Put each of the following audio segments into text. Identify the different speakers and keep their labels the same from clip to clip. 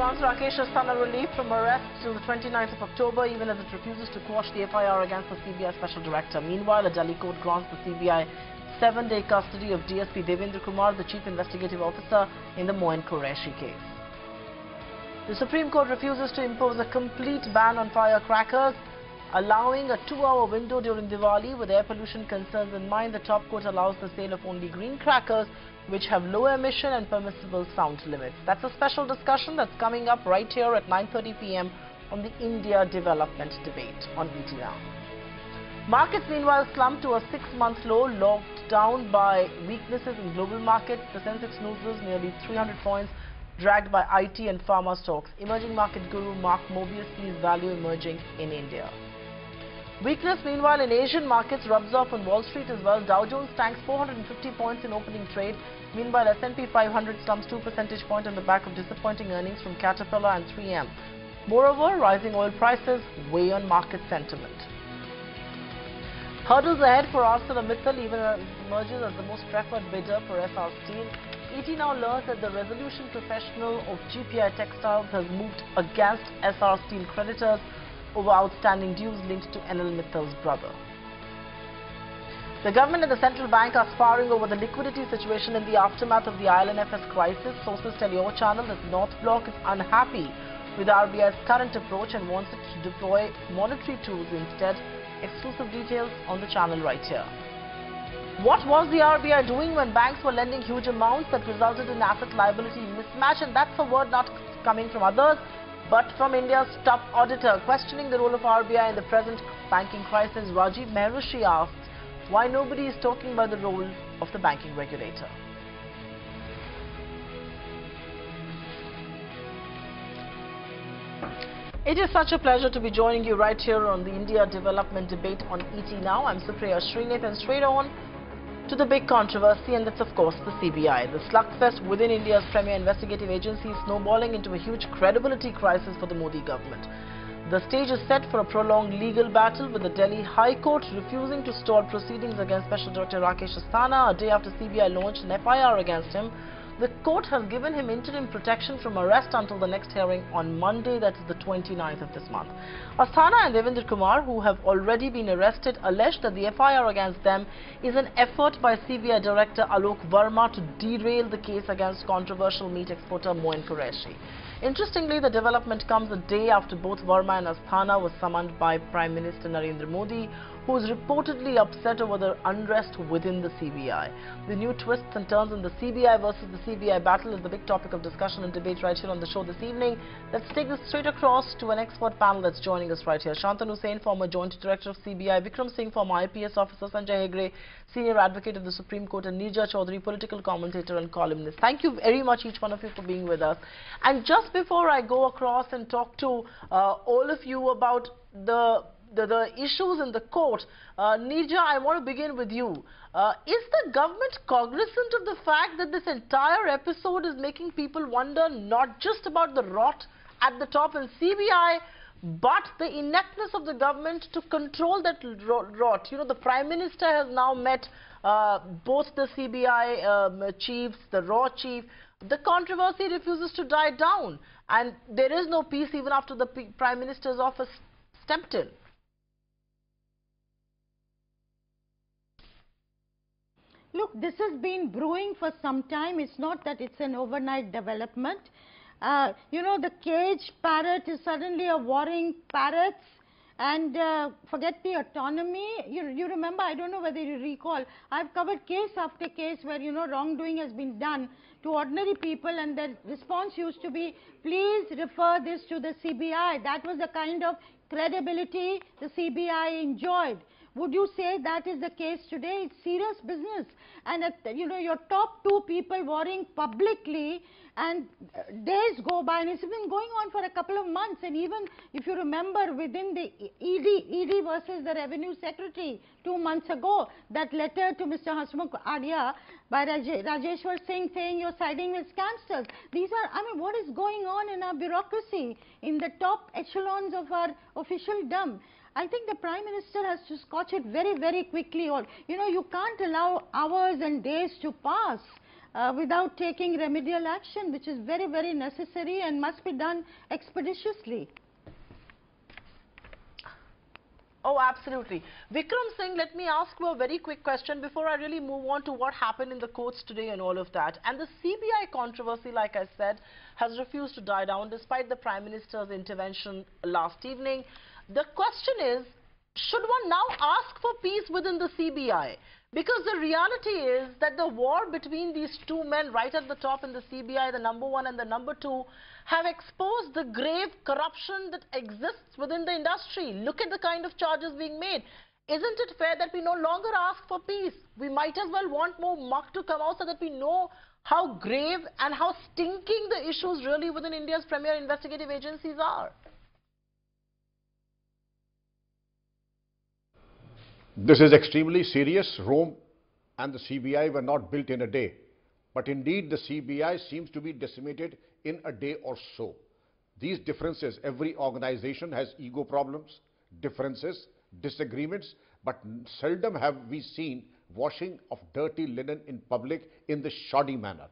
Speaker 1: grants Rakesh Asthana relief from arrest till the 29th of October, even as it refuses to quash the FIR against the CBI Special Director. Meanwhile, a Delhi court grants the CBI 7-day custody of DSP Devender Kumar, the Chief Investigative Officer in the Moin Qureshi case. The Supreme Court refuses to impose a complete ban on firecrackers, allowing a 2-hour window during Diwali. With air pollution concerns in mind, the top court allows the sale of only green crackers, which have low emission and permissible sound limits. That's a special discussion that's coming up right here at 9:30 p.m. on the India Development Debate on ET Now. Markets meanwhile slumped to a 6-month low, locked down by weaknesses in global markets. The Sensex loses nearly 300 points, dragged by IT and pharma stocks. Emerging market guru Mark Mobius sees value emerging in India. Weakness meanwhile in Asian markets rubs off on Wall Street as well. Dow Jones tanks 450 points in opening trade. Meanwhile, S&P 500 slumps 2 percentage points on the back of disappointing earnings from Caterpillar and 3M. Moreover, rising oil prices weigh on market sentiment. Hurdles ahead for ArcelorMittal, even as it emerges as the most preferred bidder for SR Steel. ET now learns that the resolution professional of GPI Textiles has moved against SR Steel creditors over outstanding dues linked to NL Mittal's brother. The government and the central bank are sparring over the liquidity situation in the aftermath of the IL&FS crisis. Sources tell your channel that North Block is unhappy with RBI's current approach and wants it to deploy monetary tools instead. Exclusive details on the channel right here. What was the RBI doing when banks were lending huge amounts that resulted in asset-liability mismatch? And that's a word not coming from others, but from India's top auditor. Questioning the role of RBI in the present banking crisis, Rajiv Mehrishi asks why nobody is talking about the role of the banking regulator. It is such a pleasure to be joining you right here on the India Development Debate on ET Now. I'm Supriya Shrinate, and straight on to the big controversy, and that's of course the CBI. The slugfest within India's premier investigative agency is snowballing into a huge credibility crisis for the Modi government. The stage is set for a prolonged legal battle, with the Delhi High Court refusing to stall proceedings against Special Director Rakesh Asthana a day after CBI launched an FIR against him. The court has given him interim protection from arrest until the next hearing on Monday, that is the 29th of this month. Asthana and Devender Kumar, who have already been arrested, allege that the FIR against them is an effort by CBI Director Alok Verma to derail the case against controversial meat exporter Moin Qureshi. Interestingly, the development comes a day after both Verma and Asthana were summoned by Prime Minister Narendra Modi, who is reportedly upset over the unrest within the CBI. The new twists and turns in the CBI versus the CBI battle is the big topic of discussion and debate right here on the show this evening. Let's take this straight across to an expert panel that's joining us right here. Shantanu Hussain, former Joint Director of CBI, Vikram Singh, former IPS officer, Sanjay Hegde, Senior Advocate of the Supreme Court, and Neerja Chaudhary, political commentator and columnist. Thank you very much, each one of you, for being with us. And just before I go across and talk to all of you about the issues in the court, Neerja, I want to begin with you. Is the government cognizant of the fact that this entire episode is making people wonder not just about the rot at the top in CBI, but the ineptness of the government to control that rot? You know, the Prime Minister has now met both the CBI chiefs, the raw chief. The controversy refuses to die down, and there is no peace even after the Prime Minister's office stepped in.
Speaker 2: Look, this has been brewing for some time. It's not that it's an overnight development. You know, the caged parrot is suddenly a warring parrot, and forget the autonomy. You remember, I don't know whether you recall, I've covered case after case where, you know, wrongdoing has been done to ordinary people, and the response used to be, please refer this to the CBI. That was the kind of credibility the CBI enjoyed. Would you say that is the case today? It's serious business. And, you know, your top 2 people warring publicly, and days go by, and it's been going on for a couple of months. And even if you remember, within the ED versus the Revenue Secretary 2 months ago, that letter to Mr. Hasmukh Adhia by Rajeshwar Singh saying you're siding with scamsters. These are, I mean, what is going on in our bureaucracy, in the top echelons of our officialdom? I think the Prime Minister has to scotch it very, very quickly. Or, you know, you can't allow hours and days to pass without taking remedial action, which is very, very necessary and must be done expeditiously.
Speaker 1: Oh, absolutely. Vikram Singh, let me ask you a very quick question before I really move on to what happened in the courts today and all of that. And the CBI controversy, like I said, has refused to die down despite the Prime Minister's intervention last evening. The question is, should one now ask for peace within the CBI? Because the reality is that the war between these two men right at the top in the CBI, the #1 and the #2, have exposed the grave corruption that exists within the industry. Look at the kind of charges being made. Isn't it fair that we no longer ask for peace? We might as well want more muck to come out so that we know how grave and how stinking the issues really within India's premier investigative agencies are.
Speaker 3: This is extremely serious. Rome and the CBI were not built in a day. But indeed, the CBI seems to be decimated in a day or so. These differences, every organization has ego problems, differences, disagreements, but seldom have we seen washing of dirty linen in public in this shoddy manner.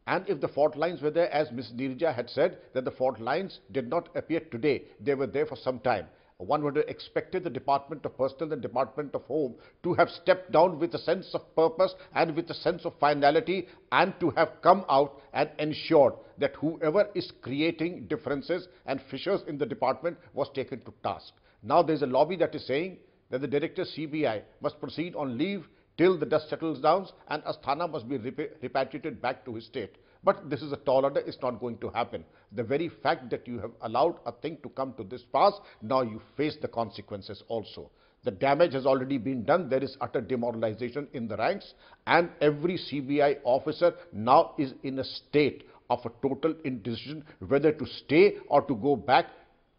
Speaker 3: And if the fault lines were there, as Ms. Neerja had said, that the fault lines did not appear today, they were there for some time. One would have expected the Department of Personnel and Department of Home to have stepped down with a sense of purpose and with a sense of finality, and to have come out and ensured that whoever is creating differences and fissures in the department was taken to task. Now there is a lobby that is saying that the Director CBI must proceed on leave till the dust settles down and Asthana must be repatriated back to his state. But this is a tall order, it's not going to happen. The very fact that you have allowed a thing to come to this pass, now you face the consequences also. The damage has already been done, there is utter demoralization in the ranks, and every CBI officer now is in a state of a total indecision whether to stay or to go back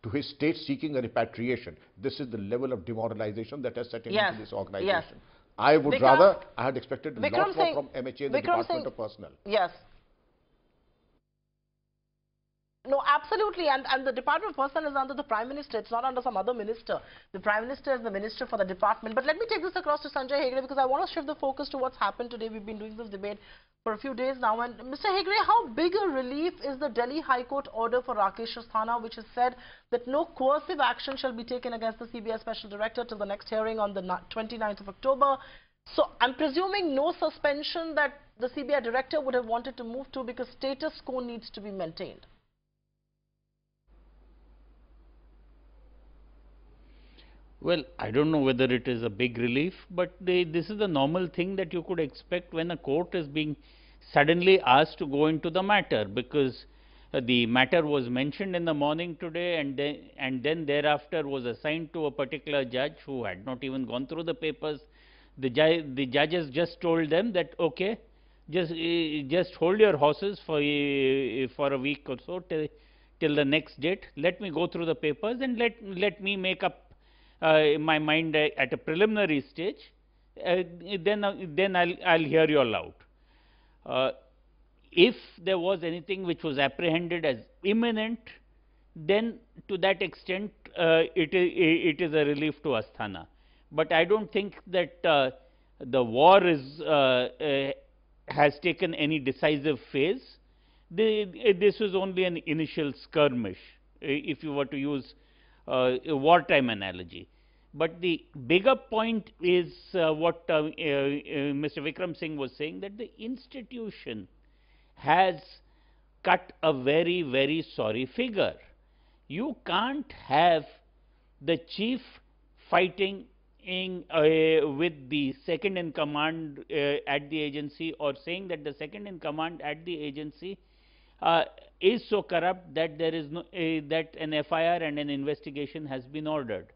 Speaker 3: to his state seeking a repatriation. This is the level of demoralization that has set in into this organization.
Speaker 1: Yes.
Speaker 3: I would rather, I had expected a lot more from MHA and the Department of Personnel.
Speaker 1: Yes. No, absolutely. And the Department of Personnel is under the Prime Minister. It's not under some other minister. The Prime Minister is the minister for the department. But let me take this across to Sanjay Hegde, because I want to shift the focus to what's happened today. We've been doing this debate for a few days now. And Mr. Hegde, how big a relief is the Delhi High Court order for Rakesh Asthana, which has said that no coercive action shall be taken against the CBI Special Director till the next hearing on the 29th of October. So I'm presuming no suspension that the CBI Director would have wanted to move to, because status quo needs to be maintained.
Speaker 4: Well, I don't know whether it is a big relief, but this is the normal thing that you could expect when a court is being suddenly asked to go into the matter, because the matter was mentioned in the morning today, and then thereafter was assigned to a particular judge who had not even gone through the papers. The judges just told them that, okay, just hold your horses for a week or so till the next date. Let me go through the papers and let me make up my mind at a preliminary stage. Then I'll hear you all out. If there was anything which was apprehended as imminent, then to that extent it is a relief to Asthana. But I don't think that the war has taken any decisive phase. This was only an initial skirmish, if you were to use a wartime analogy. But the bigger point is what Mr. Vikram Singh was saying, that the institution has cut a very, very sorry figure. You can't have the chief fighting with the second in command at the agency, or saying that the second in command at the agency is so corrupt that there is no that an FIR and an investigation has been ordered.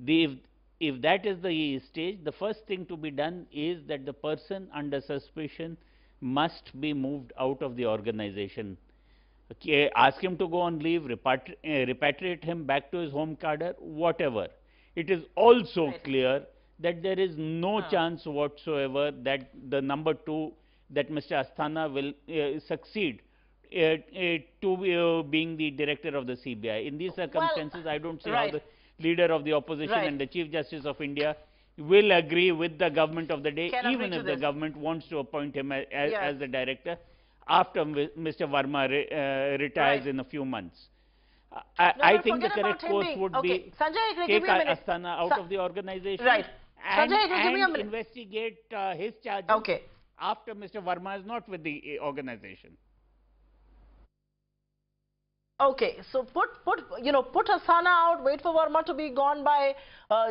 Speaker 4: If that is the stage, the first thing to be done is that the person under suspicion must be moved out of the organization. Ask him to go on leave, repatriate him back to his home cadre, whatever. It is also clear that there is no chance whatsoever that the #2, that Mr. Asthana will succeed to being the director of the CBI. In these circumstances, I don't see how the leader of the opposition and the Chief Justice of India will agree with the government of the day, even if the
Speaker 1: this.
Speaker 4: government wants to appoint him as
Speaker 1: Yes.
Speaker 4: the director after Mr. Verma retires
Speaker 1: Right.
Speaker 4: in a few months.
Speaker 1: I
Speaker 4: think the correct course would be
Speaker 1: Sanjay,
Speaker 4: take Asthana out of the organization,
Speaker 1: right.
Speaker 4: and,
Speaker 1: Sanjay, give me a minute.
Speaker 4: investigate his charges after Mr. Verma is not with the organization.
Speaker 1: Okay, so put Asthana out, wait for Verma to be gone by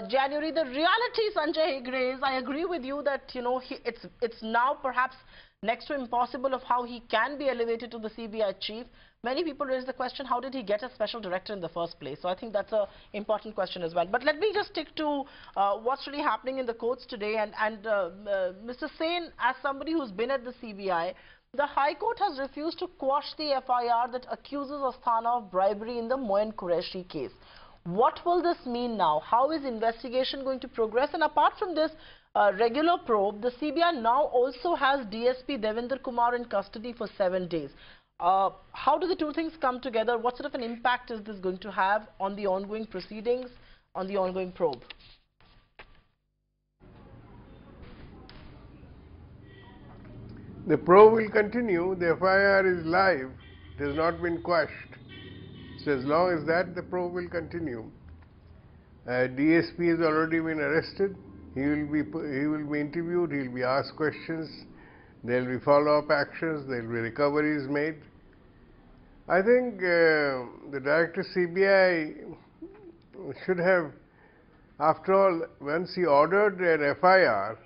Speaker 1: January. The reality, Sanjay Hegde, is I agree with you that it's now perhaps next to impossible of how he can be elevated to the CBI chief. Many people raise the question, how did he get a special director in the first place? So I think that's an important question as well. But let me just stick to what's really happening in the courts today. And Mr. Sen, as somebody who's been at the CBI, the High Court has refused to quash the FIR that accuses Asthana of bribery in the Moin Qureshi case. What will this mean now? How is investigation going to progress? And apart from this regular probe, the CBI now also has DSP Devender Kumar in custody for 7 days. How do the two things come together? What sort of an impact is this going to have on the ongoing proceedings, on the ongoing probe?
Speaker 5: The probe will continue. The FIR is live. It has not been quashed. So as long as that, the probe will continue. DSP has already been arrested. He will be interviewed. He will be asked questions. There will be follow-up actions. There will be recoveries made. I think the director CBI should have, after all, once he ordered an FIR,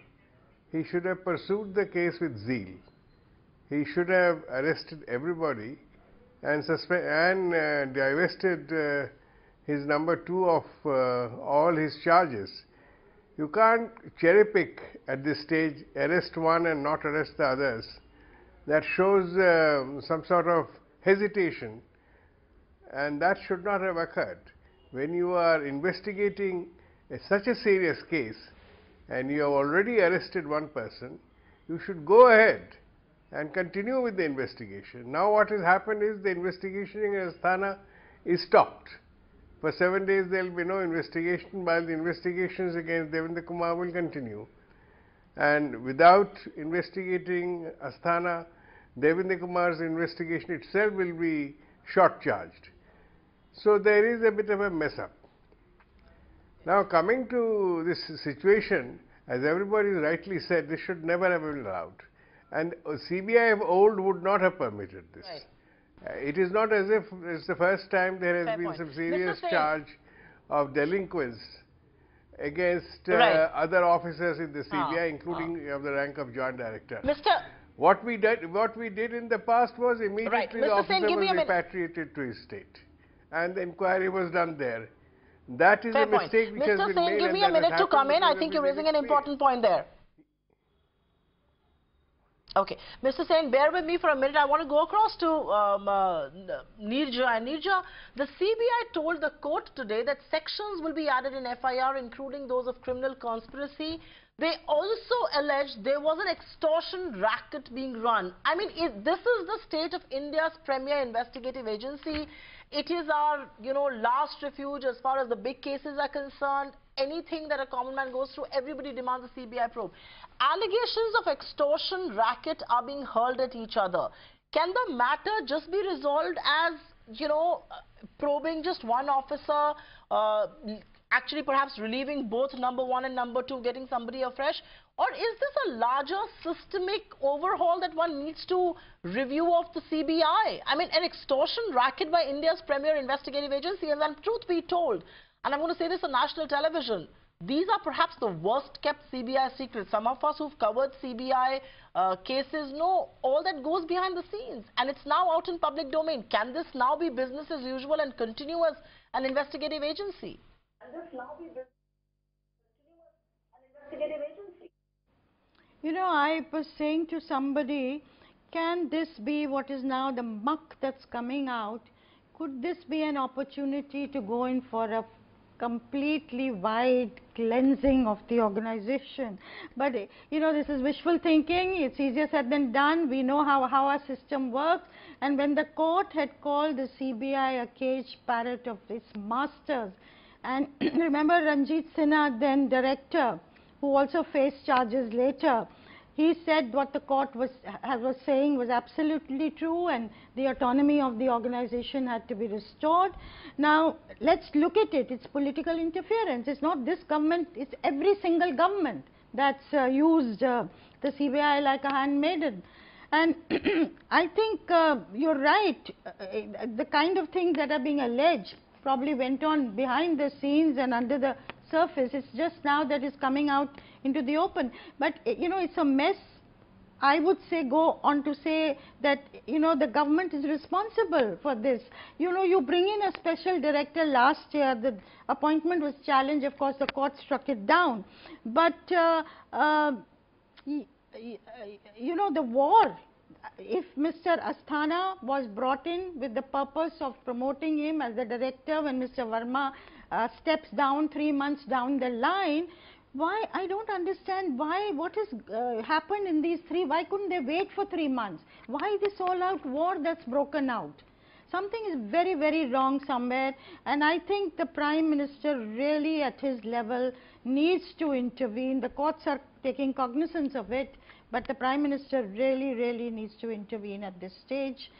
Speaker 5: he should have pursued the case with zeal. He should have arrested everybody and divested his number 2 of all his charges. You can't cherry pick at this stage, arrest one and not arrest the others. That shows some sort of hesitation, and that should not have occurred. When you are investigating such a serious case and you have already arrested one person, you should go ahead and continue with the investigation. Now what has happened is the investigation in Asthana is stopped. For 7 days there will be no investigation, while the investigations against Devender Kumar will continue. And without investigating Asthana, Devender Kumar's investigation itself will be short-charged. So there is a bit of a mess-up. Now coming to this situation, as everybody rightly said, this should never have been allowed. And CBI of old would not have permitted this. Right. It is not as if it's the first time there has been some serious charge of delinquents against other officers in the CBI, including of the rank of joint director. What we did in the past was immediately the officer was repatriated to his state, and the inquiry was done there. That is a mistake which has been made.
Speaker 1: Mr. Singh, give me a minute to come in. I think you're raising an important point there. Okay, Mr. Sen, bear with me for a minute. I want to go across to Neerja. And Neerja, the CBI told the court today that sections will be added in FIR, including those of criminal conspiracy. They also alleged there was an extortion racket being run. I mean, this is the state of India's premier investigative agency. It is our, last refuge as far as the big cases are concerned. Anything that a common man goes through, everybody demands a CBI probe. Allegations of extortion racket are being hurled at each other. Can the matter just be resolved as, probing just one officer, actually perhaps relieving both number 1 and number 2, getting somebody afresh? Or is this a larger systemic overhaul that one needs to review of the CBI? I mean, an extortion racket by India's premier investigative agency, and then truth be told, and I'm going to say this on national television, these are perhaps the worst kept CBI secrets. Some of us who've covered CBI cases know all that goes behind the scenes, and it's now out in public domain. Can this now be business as usual and continue as an investigative agency? Can this now be business as an investigative agency?
Speaker 2: I was saying to somebody, can this be what is now the muck that's coming out? Could this be an opportunity to go in for a completely wide cleansing of the organization? But this is wishful thinking. It's easier said than done. We know how our system works, and when the court had called the CBI a cage parrot of its masters, and remember Ranjit Sinha, then director, who also faced charges later, he said what the court was saying was absolutely true, and the autonomy of the organization had to be restored. Now, let's look at it. It's political interference. It's not this government, it's every single government that's used the CBI like a handmaiden. And I think you're right. The kind of things that are being alleged probably went on behind the scenes and under the surface. It's just now that it's coming out into the open. But you know, it's a mess. I would say, go on to say that, you know, the government is responsible for this. You know, you bring in a special director last year, the appointment was challenged, of course the court struck it down. But you know, the war, if Mr. Asthana was brought in with the purpose of promoting him as the director when Mr. Verma steps down 3 months down the line, why, I don't understand why, what has happened in these why couldn't they wait for 3 months? Why this all-out war that's broken out? Something is very, very wrong somewhere, and I think the Prime Minister really at his level needs to intervene. The courts are taking cognizance of it, but the Prime Minister really, really needs to intervene at this stage.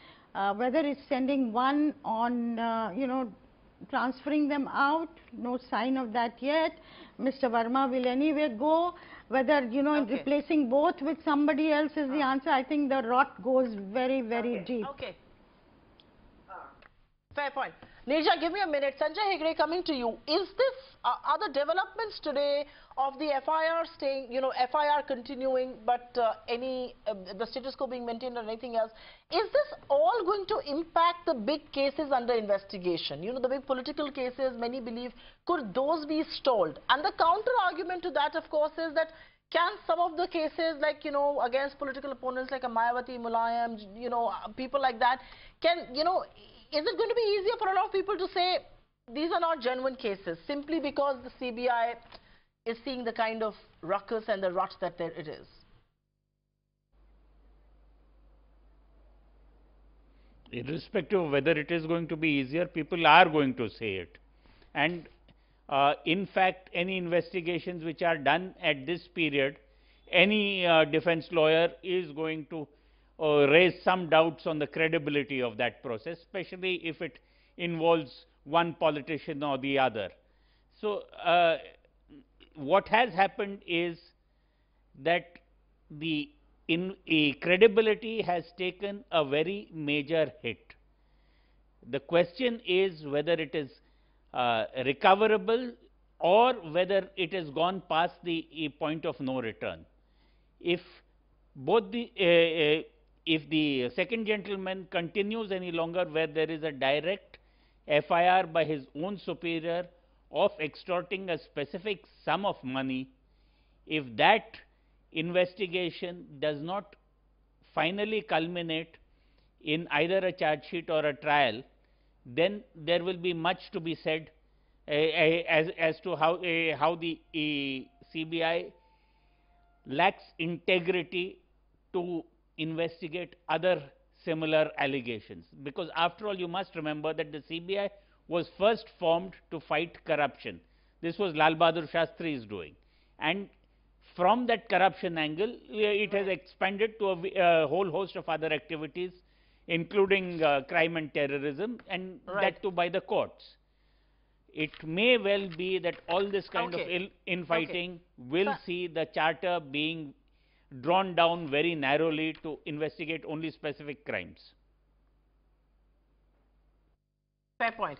Speaker 2: Whether it's sending one on, you know, transferring them out, no sign of that yet. Mr. Verma will anyway go. Whether, you know, replacing both with somebody else is the answer. I think the rot goes very, very deep.
Speaker 1: Okay. Fair point. Neja, give me a minute. Sanjay Hegde, coming to you. Is this, are the developments today of the FIR staying, you know, FIR continuing, but the status quo being maintained or anything else, is this all going to impact the big cases under investigation? You know, the big political cases, many believe, could those be stalled? And the counter argument to that, of course, is that can some of the cases, like, you know, against political opponents like a Mayawati, Mulayam, you know, people like that, can, you know, is it going to be easier for a lot of people to say these are not genuine cases simply because the CBI is seeing the kind of ruckus and the rot that it is?
Speaker 4: Irrespective of whether it is going to be easier, people are going to say it. And in fact, any investigations which are done at this period, any defense lawyer is going to raise some doubts on the credibility of that process, especially if it involves one politician or the other. So, what has happened is that the credibility has taken a very major hit. The question is whether it is recoverable or whether it has gone past the point of no return. If both the if the second gentleman continues any longer where there is a direct FIR by his own superior of extorting a specific sum of money, if that investigation does not finally culminate in either a charge sheet or a trial, then there will be much to be said as to how the CBI lacks integrity to investigate other similar allegations. Because after all, you must remember that the CBI was first formed to fight corruption. This was Lal Bahadur Shastri's doing, and from that corruption angle, it has expanded to a whole host of other activities, including crime and terrorism, and that too by the courts. It may well be that all this kind of infighting will see the charter being drawn down very narrowly to investigate only specific crimes.
Speaker 1: Fair point.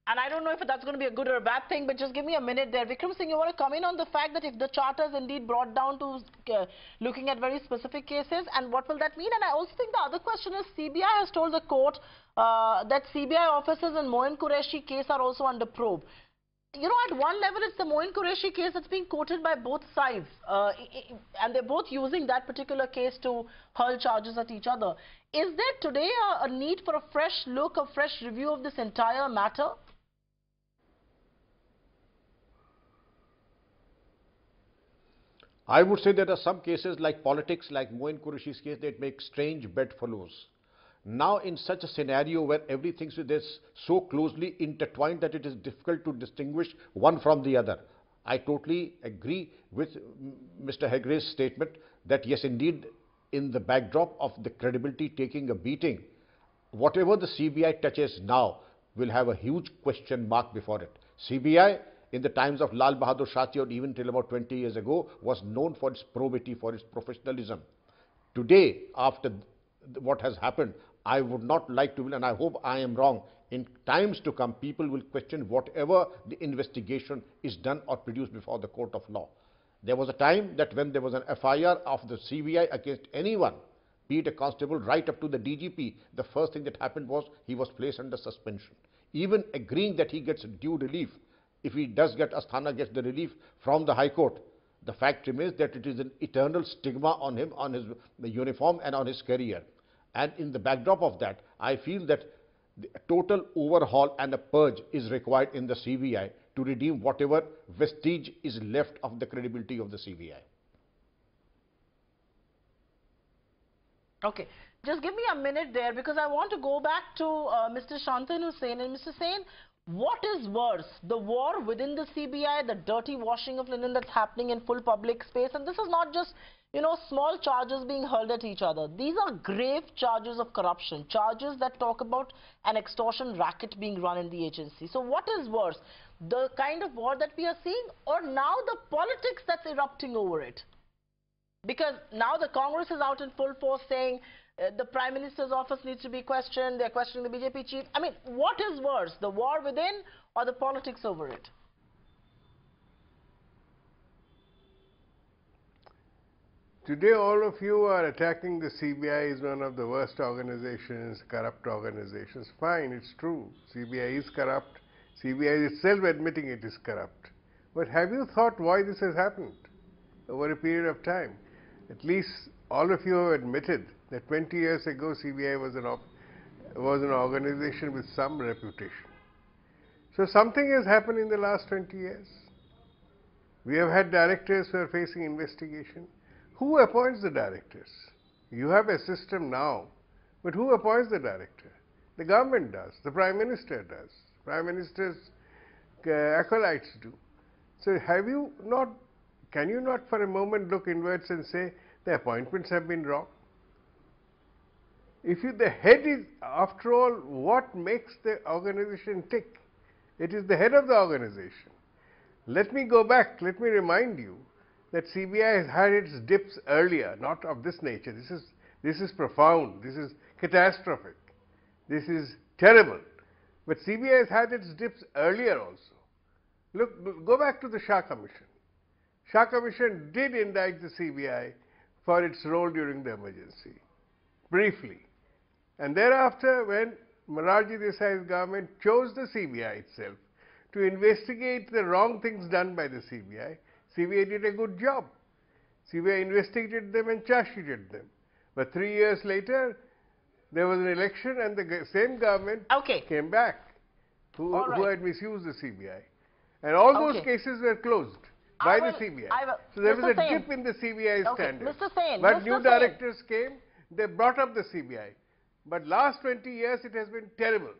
Speaker 1: And I don't know if that's going to be a good or a bad thing, but just give me a minute there. Vikram Singh, you want to come in on the fact that if the charter is indeed brought down to looking at very specific cases, and what will that mean? And I also think the other question is CBI has told the court that CBI officers in Moin Qureshi case are also under probe. You know, at one level, it's the Moin Qureshi case that's being quoted by both sides, and they're both using that particular case to hurl charges at each other. Is there today a need for a fresh look, a fresh review of this entire matter?
Speaker 3: I would say there are some cases like politics, like Moin Qureshi's case, that make strange bedfellows. Now, in such a scenario where everything is so closely intertwined that it is difficult to distinguish one from the other, I totally agree with Mr. Hegre's statement that yes, indeed, in the backdrop of the credibility taking a beating, whatever the CBI touches now will have a huge question mark before it. CBI, in the times of Lal Bahadur Shastri, or even till about 20 years ago, was known for its probity, for its professionalism. Today, after what has happened, I would not like to, and I hope I am wrong, in times to come, people will question whatever the investigation is done or produced before the court of law. There was a time that when there was an FIR of the CBI against anyone, be it a constable right up to the DGP, the first thing that happened was he was placed under suspension. Even agreeing that he gets due relief, if he does get, Asthana gets the relief from the High Court, the fact remains that it is an eternal stigma on him, on his uniform and on his career. And in the backdrop of that, I feel that the total overhaul and a purge is required in the CBI to redeem whatever vestige is left of the credibility of the CBI.
Speaker 1: Okay, just give me a minute there because I want to go back to Mr. Shantanu Sen. And Mr. Sen, what is worse, the war within the CBI, the dirty washing of linen that's happening in full public space? And this is not just, you know, small charges being hurled at each other. These are grave charges of corruption, charges that talk about an extortion racket being run in the agency. So what is worse, the kind of war that we are seeing, or now the politics that's erupting over it? Because now the Congress is out in full force saying the Prime Minister's office needs to be questioned, they're questioning the BJP chief. I mean, what is worse, the war within or the politics over it?
Speaker 5: Today all of you are attacking the CBI as one of the worst organizations, corrupt organizations. Fine, it's true. CBI is corrupt. CBI is itself admitting it is corrupt. But have you thought why this has happened over a period of time? At least all of you have admitted that 20 years ago CBI was an organization with some reputation. So something has happened in the last 20 years. We have had directors who are facing investigation. Who appoints the directors? You have a system now, but who appoints the director? The government does, the Prime Minister does, Prime Minister's acolytes do. So have you not, can you not for a moment look inwards and say the appointments have been wrong? If you, the head is, after all, what makes the organization tick? It is the head of the organization. Let me go back, let me remind you that CBI has had its dips earlier, not of this nature. This is profound, this is catastrophic, this is terrible. But CBI has had its dips earlier also. Look, go back to the Shah Commission. Shah Commission did indict the CBI for its role during the emergency, briefly. And thereafter, when Morarji Desai's government chose the CBI itself to investigate the wrong things done by the CBI, CBI did a good job. CBI investigated them and charge sheeted them. But 3 years later, there was an election and the same government came back who had misused the CBI. And all those cases were closed by the CBI. So there was a dip in the CBI standard. But new directors came, they brought up the CBI. But last 20 years it has been terrible.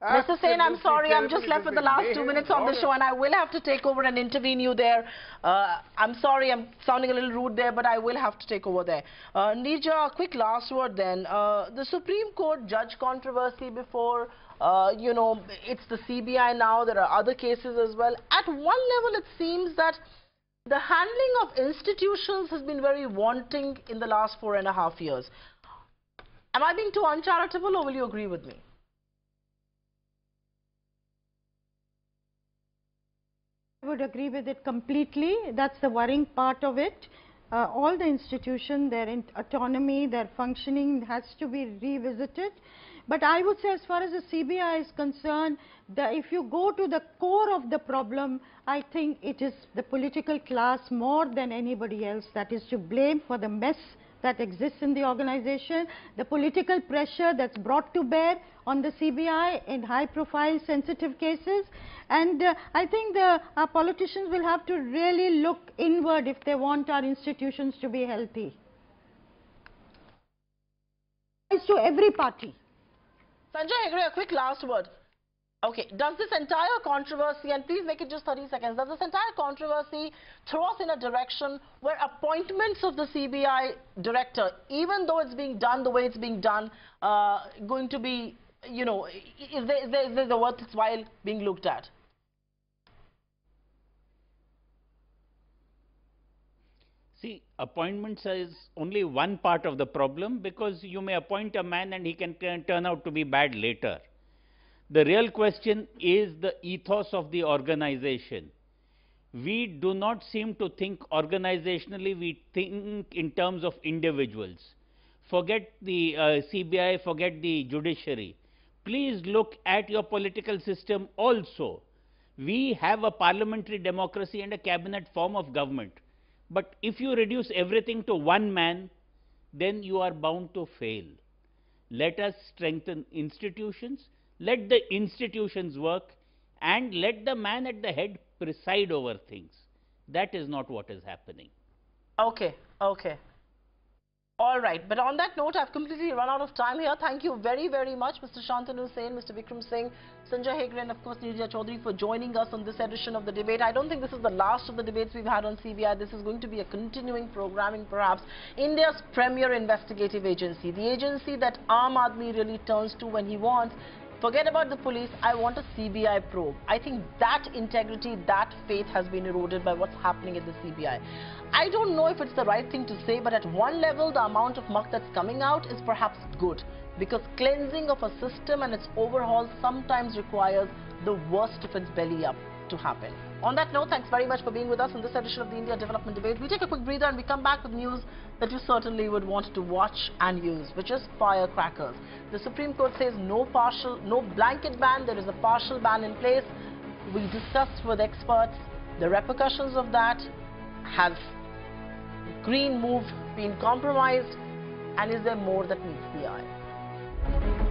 Speaker 1: Mr. Sen, I'm sorry, I'm just left with the last 2 minutes on the show and I will have to take over and intervene you there. I'm sorry, I'm sounding a little rude there, but I will have to take over there. Nirja, a quick last word then. The Supreme Court judge controversy before, you know, it's the CBI now, there are other cases as well. At one level, it seems that the handling of institutions has been very wanting in the last 4.5 years. Am I being too uncharitable or will you agree with me?
Speaker 2: I would agree with it completely. That's the worrying part of it. All the institutions, their autonomy, their functioning has to be revisited. But I would say as far as the CBI is concerned, if you go to the core of the problem, I think it is the political class more than anybody else that is to blame for the mess that exists in the organization, the political pressure that's brought to bear on the CBI in high profile sensitive cases. And I think our politicians will have to really look inward if they want our institutions to be healthy. It's to every party.
Speaker 1: Sanjay Hegde, a quick last word. Okay, does this entire controversy, and please make it just 30 seconds, does this entire controversy throw us in a direction where appointments of the CBI director, even though it's being done the way it's being done, going to be, you know, is there a worthwhile being looked at?
Speaker 4: See, appointments is only one part of the problem, because you may appoint a man and he can turn out to be bad later. The real question is the ethos of the organization. We do not seem to think organizationally, we think in terms of individuals. Forget the CBI, forget the judiciary. Please look at your political system also. We have a parliamentary democracy and a cabinet form of government. But if you reduce everything to one man, then you are bound to fail. Let us strengthen institutions, let the institutions work, and let the man at the head preside over things. That is not what is happening.
Speaker 1: Okay, okay. All right, but on that note, I've completely run out of time here. Thank you very, very much, Mr. Shantanu Sen, Mr. Vikram Singh, Sanjay Hegde, and of course, Nirja Chaudhary for joining us on this edition of the debate. I don't think this is the last of the debates we've had on CBI. This is going to be a continuing programming, perhaps. India's premier investigative agency, the agency that Aam Aadmi really turns to when he wants. Forget about the police, I want a CBI probe. I think that integrity, that faith has been eroded by what's happening at the CBI. I don't know if it's the right thing to say, but at one level, the amount of muck that's coming out is perhaps good, because cleansing of a system and its overhaul sometimes requires the worst of its belly up to happen. On that note, thanks very much for being with us in this edition of the India Development Debate. We take a quick breather and we come back with news that you certainly would want to watch and use, which is firecrackers. The Supreme Court says no blanket ban, there is a partial ban in place. We discussed with experts the repercussions of that. Has green move been compromised, and is there more that meets the eye?